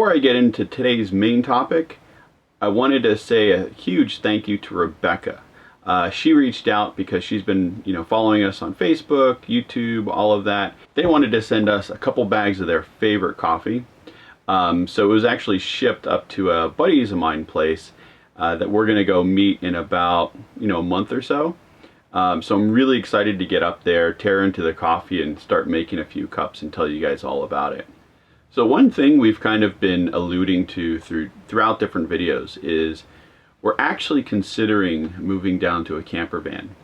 Before I get into today's main topic, I wanted to say a huge thank you to Rebecca. She reached out because she's been, following us on Facebook, YouTube, all of that. They wanted to send us a couple bags of their favorite coffee. So it was actually shipped up to a buddies of mine place that we're going to go meet in about, a month or so. So I'm really excited to get up there, tear into the coffee, and start making a few cups and tell you guys all about it. So one thing we've kind of been alluding to throughout different videos is we're actually considering moving down to a camper van.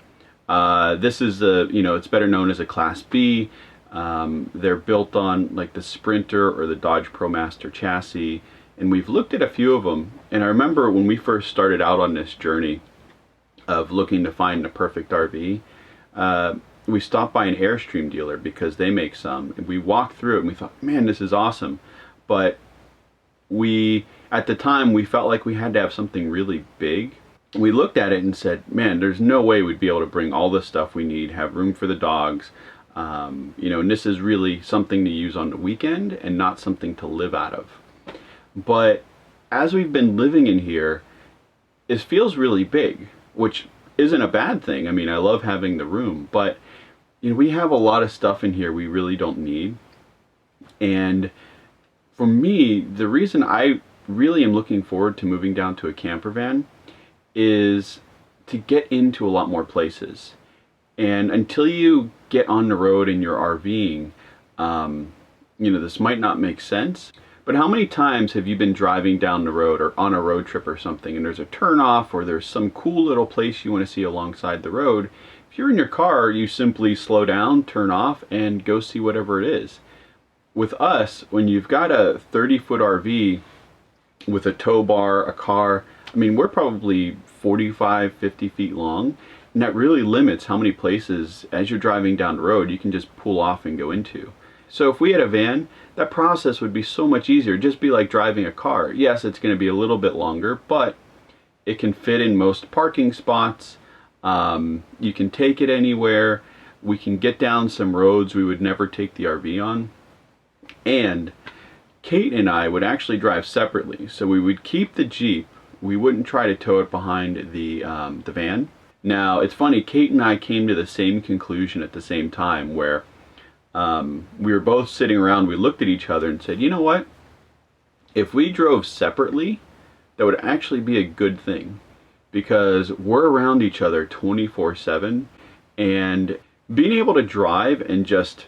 This is it's better known as a Class B. They're built on like the Sprinter or the Dodge ProMaster chassis, and we've looked at a few of them. And I remember when we first started out on this journey of looking to find the perfect RV, we stopped by an Airstream dealer because they make some, and we walked through it and we thought, man, this is awesome. But at the time, we felt like we had to have something really big. We looked at it and said, man, there's no way we'd be able to bring all the stuff we need, have room for the dogs, and this is really something to use on the weekend and not something to live out of. But as we've been living in here, it feels really big, which isn't a bad thing. I mean, I love having the room, but we have a lot of stuff in here we really don't need. And for me, the reason I really am looking forward to moving down to a camper van is to get into a lot more places. And until you get on the road and you're RVing, this might not make sense. But how many times have you been driving down the road or on a road trip or something, and there's a turnoff or there's some cool little place you want to see alongside the road? If you're in your car, you simply slow down, turn off, and go see whatever it is. With us, when you've got a 30-foot RV with a tow bar, a car, I mean, we're probably 45, 50 feet long, and that really limits how many places, as you're driving down the road, you can just pull off and go into. So if we had a van, that process would be so much easier. It'd just be like driving a car. Yes, it's going to be a little bit longer, but it can fit in most parking spots. You can take it anywhere. We can get down some roads we would never take the RV on. And Kate and I would actually drive separately. So we would keep the Jeep. We wouldn't try to tow it behind the van. Now, it's funny, Kate and I came to the same conclusion at the same time, where we were both sitting around, we looked at each other and said, you know what? If we drove separately, that would actually be a good thing, because we're around each other 24/7, and being able to drive and just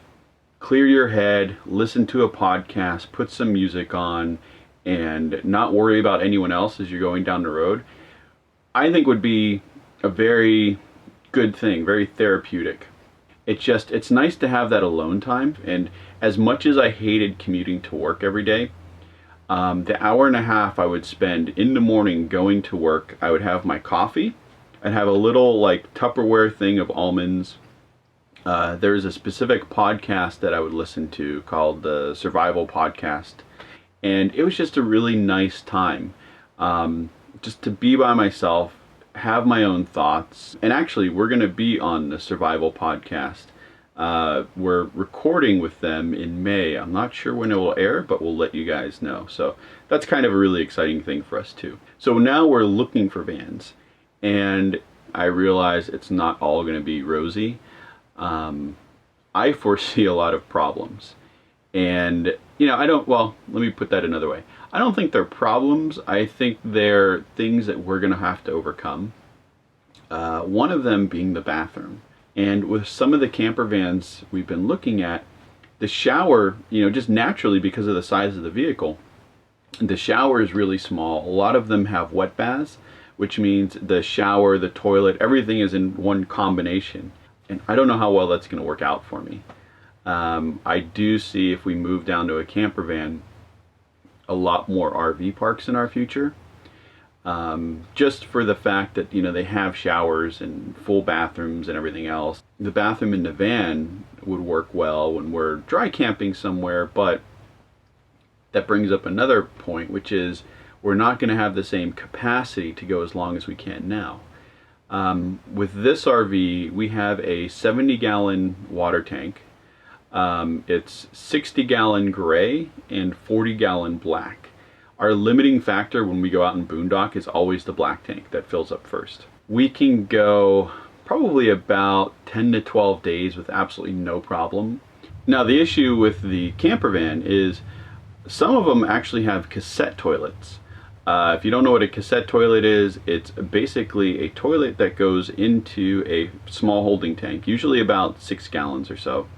clear your head, listen to a podcast, put some music on, and not worry about anyone else as you're going down the road, I think would be a very good thing, very therapeutic. It's nice to have that alone time. And as much as I hated commuting to work every day, the hour and a half I would spend in the morning going to work, I would have my coffee. I'd have a little like Tupperware thing of almonds. There's a specific podcast that I would listen to called the Survival Podcast. And it was just a really nice time. Just to be by myself, have my own thoughts. And actually, we're going to be on the Survival Podcast. We're recording with them in May. I'm not sure when it will air, but we'll let you guys know. So that's kind of a really exciting thing for us too. So now we're looking for vans, and I realize it's not all going to be rosy. I foresee a lot of problems. And, let me put that another way. I don't think they're problems. I think they're things that we're going to have to overcome. One of them being the bathroom. And with some of the camper vans we've been looking at, the shower, just naturally because of the size of the vehicle, the shower is really small. A lot of them have wet baths, which means the shower, the toilet, everything is in one combination. And I don't know how well that's going to work out for me. I do see, if we move down to a camper van, a lot more RV parks in our future. Just for the fact that, they have showers and full bathrooms and everything else. The bathroom in the van would work well when we're dry camping somewhere, but that brings up another point, which is we're not going to have the same capacity to go as long as we can now. With this RV, we have a 70-gallon water tank. It's 60-gallon gray and 40-gallon black. Our limiting factor when we go out and boondock is always the black tank that fills up first. We can go probably about 10 to 12 days with absolutely no problem. Now the issue with the camper van is some of them actually have cassette toilets. If you don't know what a cassette toilet is, it's basically a toilet that goes into a small holding tank, usually about 6 gallons or so.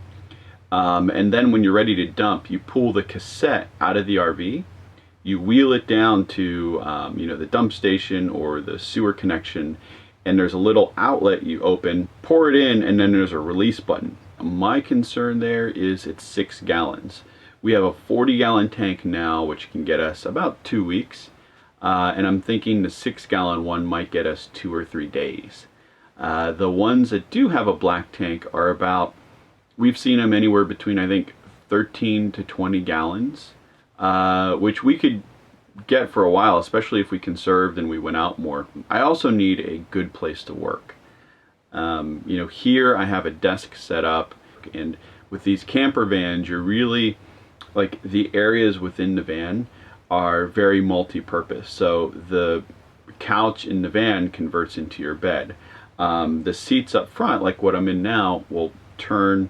And then when you're ready to dump, you pull the cassette out of the RV, you wheel it down to the dump station or the sewer connection, and there's a little outlet you open, pour it in, and then there's a release button. My concern there is it's 6 gallons. We have a 40-gallon tank now, which can get us about 2 weeks. And I'm thinking the 6-gallon one might get us 2 or 3 days. The ones that do have a black tank are about, we've seen them anywhere between, I think, 13 to 20 gallons, which we could get for a while, especially if we conserved and we went out more. I also need a good place to work. Here I have a desk set up, and with these camper vans, you're really, like, the areas within the van are very multi-purpose. So the couch in the van converts into your bed. The seats up front, like what I'm in now, will turn.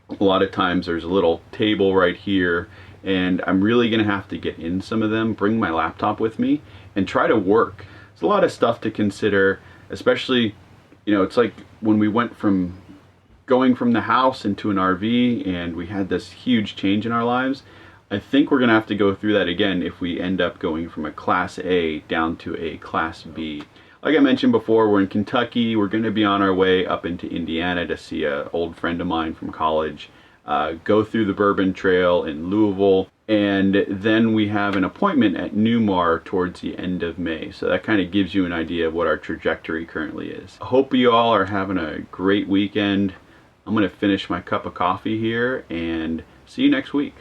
A lot of times there's a little table right here, and I'm really gonna have to get in some of them, bring my laptop with me, and try to work. There's a lot of stuff to consider, especially, it's like when we went from going from the house into an RV and we had this huge change in our lives. I think we're gonna have to go through that again if we end up going from a Class A down to a Class B. Like I mentioned before, we're in Kentucky. We're gonna be on our way up into Indiana to see an old friend of mine from college, go through the Bourbon Trail in Louisville, and then we have an appointment at Newmar towards the end of May. So that kind of gives you an idea of what our trajectory currently is. I hope you all are having a great weekend. I'm gonna finish my cup of coffee here and see you next week.